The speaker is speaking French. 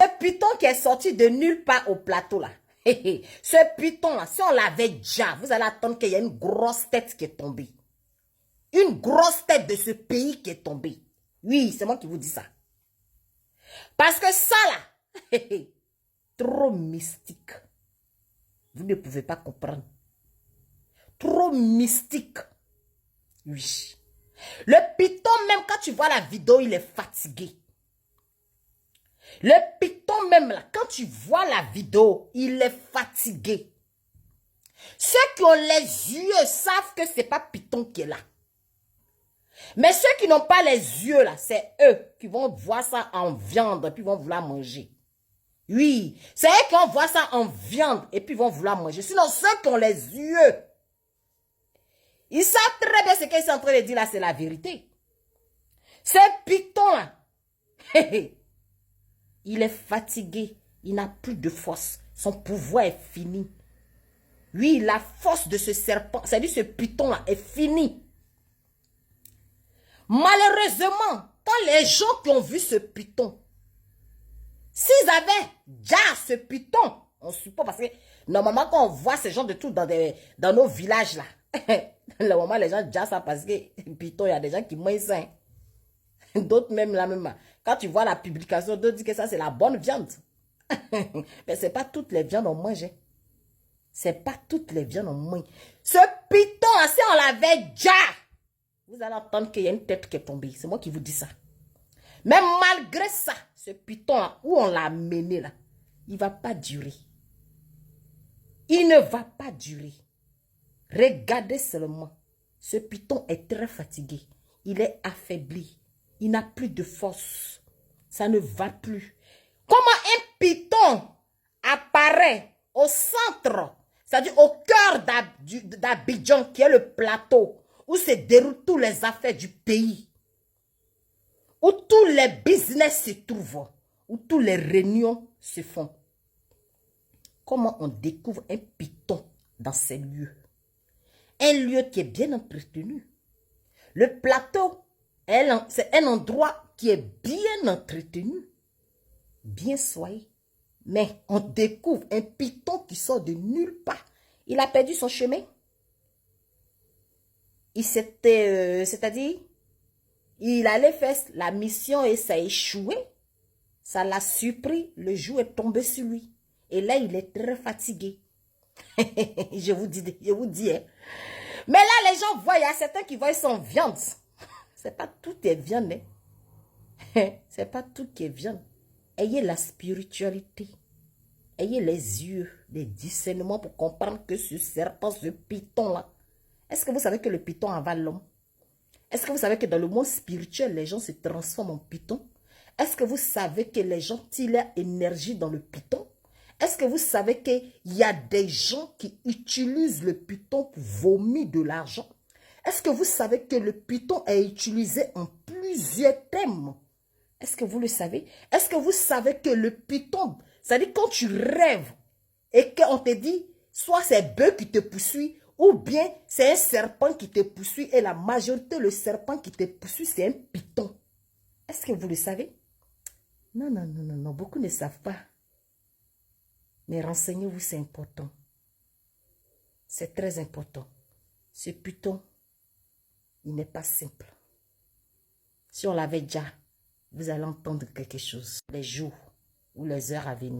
Ce python qui est sorti de nulle part au plateau là. Ce python là, si on l'avait déjà, vous allez attendre qu'il y ait une grosse tête qui est tombée. Une grosse tête de ce pays qui est tombée. Oui, c'est moi qui vous dis ça. Parce que ça là, trop mystique. Vous ne pouvez pas comprendre. Trop mystique. Oui. Le python, même quand tu vois la vidéo, il est fatigué. Le python même là, quand tu vois la vidéo, il est fatigué. Ceux qui ont les yeux savent que ce n'est pas python qui est là. Mais ceux qui n'ont pas les yeux là, c'est eux qui vont voir ça en viande et puis vont vouloir manger. Oui, c'est eux qui vont voir ça en viande et puis vont vouloir manger. Sinon, ceux qui ont les yeux, ils savent très bien ce qu'ils sont en train de dire là, c'est la vérité. Ce python là, il est fatigué, il n'a plus de force, son pouvoir est fini. Oui, la force de ce serpent, c'est-à-dire ce python là, est finie. Malheureusement, quand les gens qui ont vu ce python, s'ils avaient déjà ce python, on suppose, parce que normalement quand on voit ces gens de tout dans nos villages là, le moment les gens déjà ça parce que python, il y a des gens qui mangent ça. D'autres même là même. Quand tu vois la publication, d'autres disent que ça c'est la bonne viande. Mais c'est pas toutes les viandes on mange. C'est pas toutes les viandes on mange. Ce python, si on l'avait déjà, vous allez entendre qu'il y a une tête qui est tombée. C'est moi qui vous dis ça. Mais malgré ça, ce python là, où on l'a mené là, il ne va pas durer. Il ne va pas durer. Regardez seulement. Ce python est très fatigué. Il est affaibli. Il n'a plus de force. Ça ne va plus. Comment un python apparaît au centre, c'est-à-dire au cœur d'Abidjan, qui est le plateau, où se déroulent toutes les affaires du pays, où tous les business se trouvent, où toutes les réunions se font. Comment on découvre un python dans ces lieux? Un lieu qui est bien entretenu. Le plateau, c'est un endroit qui est bien entretenu, bien soigné. Mais on découvre un python qui sort de nulle part. Il a perdu son chemin. C'est-à-dire, il allait faire la mission et ça a échoué. Ça l'a surpris, le jour est tombé sur lui. Et là, il est très fatigué. je vous dis. Hein. Mais là, les gens voient, il y a certains qui voient son viande. C'est pas tout est viande. Hein. C'est pas tout qui est viande. Ayez la spiritualité. Ayez les yeux, les discernements pour comprendre que ce serpent, ce python-là. Est-ce que vous savez que le python avale l'homme? Est-ce que vous savez que dans le monde spirituel, les gens se transforment en python? Est-ce que vous savez que les gens tirent leur énergie dans le python? Est-ce que vous savez qu'il y a des gens qui utilisent le python pour vomir de l'argent? Est-ce que vous savez que le python est utilisé en plusieurs thèmes? Est-ce que vous le savez? Est-ce que vous savez que le python, c'est-à-dire quand tu rêves et qu'on te dit, soit c'est bœuf qui te poursuit, ou bien c'est un serpent qui te poursuit, et la majorité, le serpent qui te poursuit, c'est un python. Est-ce que vous le savez? Non, beaucoup ne savent pas. Mais renseignez-vous, c'est important. C'est très important. Ce python, il n'est pas simple. Si on l'avait déjà, vous allez entendre quelque chose. Les jours ou les heures à venir.